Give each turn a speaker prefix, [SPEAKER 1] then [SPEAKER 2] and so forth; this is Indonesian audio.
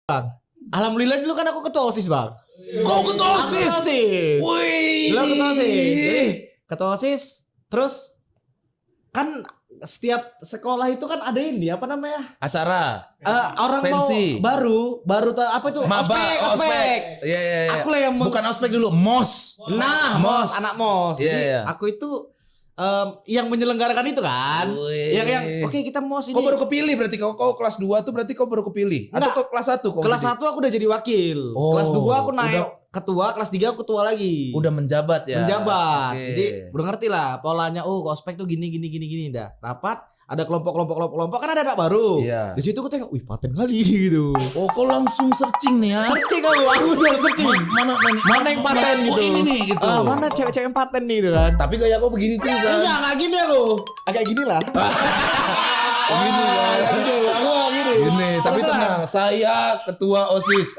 [SPEAKER 1] Bang. Alhamdulillah dulu kan aku ketua OSIS, Bang.
[SPEAKER 2] Kau ketua OSIS?
[SPEAKER 1] Ketua OSIS.
[SPEAKER 2] Wih.
[SPEAKER 1] Dulu aku ketua OSIS. Jadi, ketua OSIS, terus kan setiap sekolah itu kan ada ini apa namanya?
[SPEAKER 2] Acara.
[SPEAKER 1] Orang
[SPEAKER 2] Pensi.
[SPEAKER 1] mau baru apa itu?
[SPEAKER 2] Maba,
[SPEAKER 1] ospek.
[SPEAKER 2] Iya, iya, iya.
[SPEAKER 1] Aku lah yang
[SPEAKER 2] bukan ospek dulu, MOS.
[SPEAKER 1] Nah,
[SPEAKER 2] MOS.
[SPEAKER 1] anak MOS.
[SPEAKER 2] Iya,
[SPEAKER 1] Jadi,
[SPEAKER 2] iya.
[SPEAKER 1] aku itu yang menyelenggarakan itu kan.
[SPEAKER 2] Wih.
[SPEAKER 1] Yang oke kita MOS ini.
[SPEAKER 2] Kau baru kepilih berarti kau kelas 2 tuh berarti kau baru kepilih. Atau
[SPEAKER 1] Enggak.
[SPEAKER 2] kau kelas 1 kau?
[SPEAKER 1] Kelas
[SPEAKER 2] jadi?
[SPEAKER 1] 1 aku udah jadi wakil.
[SPEAKER 2] Oh,
[SPEAKER 1] Kelas 2 aku naik
[SPEAKER 2] udah-
[SPEAKER 1] ketua, kelas 3 aku ketua lagi.
[SPEAKER 2] Udah menjabat ya.
[SPEAKER 1] Menjabat.
[SPEAKER 2] Oke.
[SPEAKER 1] Jadi udah ngerti lah polanya. Oh, ospek tuh gini dah. Rapat ada kelompok kan ada anak baru.
[SPEAKER 2] Iya.
[SPEAKER 1] Di situ aku tengok, wih paten kali gitu.
[SPEAKER 2] Oh, kau langsung searching nih ya.
[SPEAKER 1] Searching aku tuh searching. Mana yang paten gitu.
[SPEAKER 2] Oh, ini nih gitu.
[SPEAKER 1] Mana cewek-cewek yang paten nih gitu kan.
[SPEAKER 2] Tapi gaya kau begini tuh kan.
[SPEAKER 1] Enggak gini aku. Agak gini lah.
[SPEAKER 2] Begini kan.
[SPEAKER 1] Aku gini.
[SPEAKER 2] Gini, tapi
[SPEAKER 1] Terserah.
[SPEAKER 2] tenang, saya ketua OSIS.